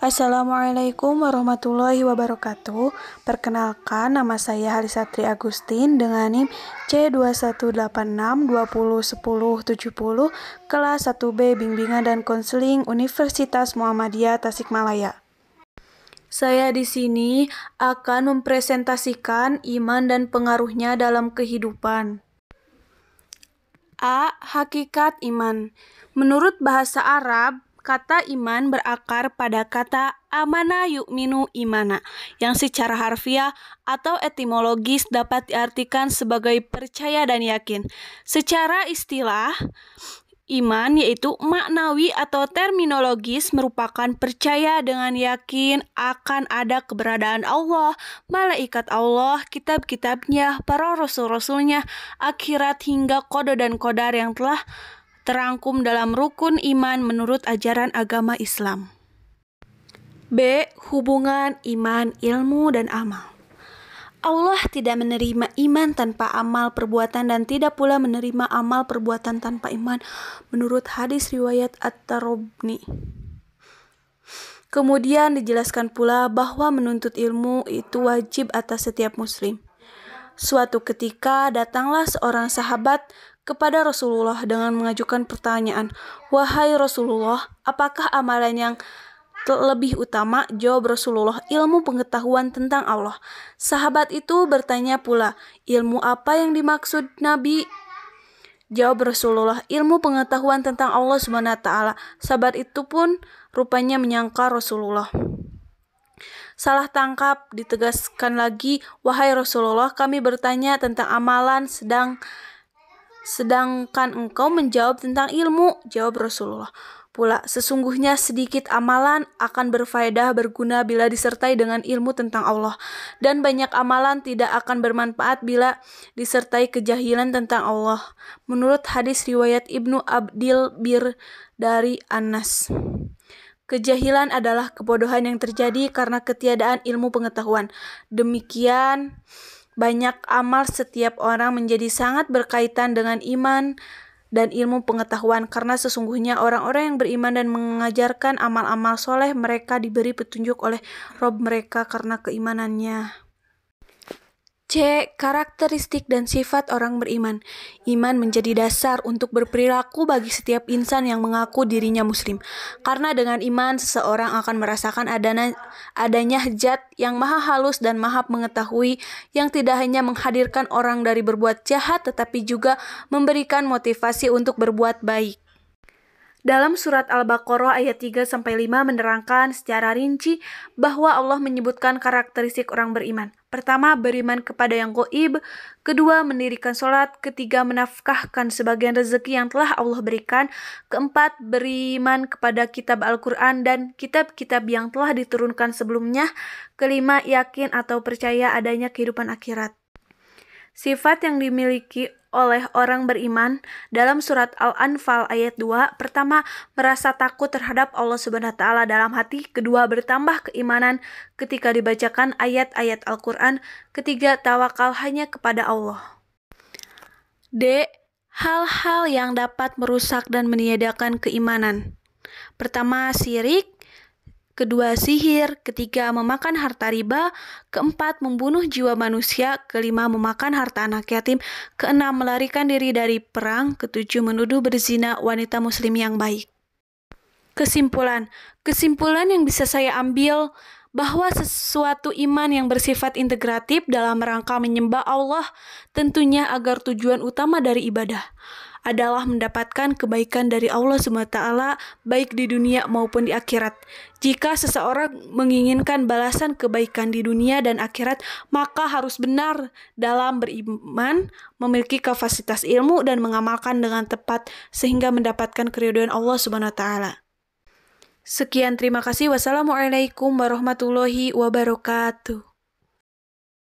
Assalamualaikum warahmatullahi wabarakatuh. Perkenalkan, nama saya Halisatri Agustin dengan NIM C2186201070 kelas 1B Bimbingan dan Konseling Universitas Muhammadiyah Tasikmalaya. Saya di sini akan mempresentasikan iman dan pengaruhnya dalam kehidupan. A. Hakikat iman. Menurut bahasa Arab, kata iman berakar pada kata amana yu'minu imana, yang secara harfiah atau etimologis dapat diartikan sebagai percaya dan yakin. Secara istilah, iman yaitu maknawi atau terminologis merupakan percaya dengan yakin akan ada keberadaan Allah, malaikat Allah, kitab-kitabnya, para rasul-rasulnya, akhirat hingga kode dan qadar yang telah terangkum dalam rukun iman menurut ajaran agama Islam. B. Hubungan iman, ilmu, dan amal. Allah tidak menerima iman tanpa amal perbuatan dan tidak pula menerima amal perbuatan tanpa iman menurut hadis riwayat At-Tirmidzi. Kemudian dijelaskan pula bahwa menuntut ilmu itu wajib atas setiap muslim. Suatu ketika datanglah seorang sahabat kepada Rasulullah dengan mengajukan pertanyaan, "Wahai Rasulullah, apakah amalan yang lebih utama?" Jawab Rasulullah, "Ilmu pengetahuan tentang Allah." Sahabat itu bertanya pula, "Ilmu apa yang dimaksud Nabi?" Jawab Rasulullah, "Ilmu pengetahuan tentang Allah SWT." Sahabat itu pun rupanya menyangka Rasulullah salah tangkap. Ditegaskan lagi, "Wahai Rasulullah, kami bertanya tentang amalan sedangkan engkau menjawab tentang ilmu." Jawab Rasulullah pula, "Sesungguhnya sedikit amalan akan berfaedah berguna bila disertai dengan ilmu tentang Allah, dan banyak amalan tidak akan bermanfaat bila disertai kejahilan tentang Allah." Menurut hadis riwayat Ibnu Abdil Bir dari Anas. Kejahilan adalah kebodohan yang terjadi karena ketiadaan ilmu pengetahuan. Demikian banyak amal setiap orang menjadi sangat berkaitan dengan iman dan ilmu pengetahuan, karena sesungguhnya orang-orang yang beriman dan mengajarkan amal-amal soleh mereka diberi petunjuk oleh Rabb mereka karena keimanannya. C. Karakteristik dan sifat orang beriman. Iman menjadi dasar untuk berperilaku bagi setiap insan yang mengaku dirinya muslim. Karena dengan iman, seseorang akan merasakan adanya zat yang maha halus dan maha mengetahui, yang tidak hanya menghadirkan orang dari berbuat jahat, tetapi juga memberikan motivasi untuk berbuat baik. Dalam surat Al-Baqarah ayat 3-5 menerangkan secara rinci bahwa Allah menyebutkan karakteristik orang beriman. Pertama, beriman kepada yang gaib. Kedua, mendirikan sholat. Ketiga, menafkahkan sebagian rezeki yang telah Allah berikan. Keempat, beriman kepada kitab Al-Quran dan kitab-kitab yang telah diturunkan sebelumnya. Kelima, yakin atau percaya adanya kehidupan akhirat. Sifat yang dimiliki oleh orang beriman dalam surat Al-Anfal ayat 2, pertama, merasa takut terhadap Allah SWT dalam hati. Kedua, bertambah keimanan ketika dibacakan ayat-ayat Al-Quran. Ketiga, tawakal hanya kepada Allah. D. Hal-hal yang dapat merusak dan meniadakan keimanan. Pertama, syirik. Kedua, sihir. Ketiga, memakan harta riba. Keempat, membunuh jiwa manusia. Kelima, memakan harta anak yatim. Keenam, melarikan diri dari perang. Ketujuh, menuduh berzina wanita muslim yang baik. Kesimpulan yang bisa saya ambil bahwa sesuatu iman yang bersifat integratif dalam rangka menyembah Allah, tentunya agar tujuan utama dari ibadah adalah mendapatkan kebaikan dari Allah SWT, baik di dunia maupun di akhirat. Jika seseorang menginginkan balasan kebaikan di dunia dan akhirat, maka harus benar dalam beriman, memiliki kapasitas ilmu, dan mengamalkan dengan tepat sehingga mendapatkan keridhaan Allah SWT. Sekian, terima kasih. Wassalamualaikum warahmatullahi wabarakatuh.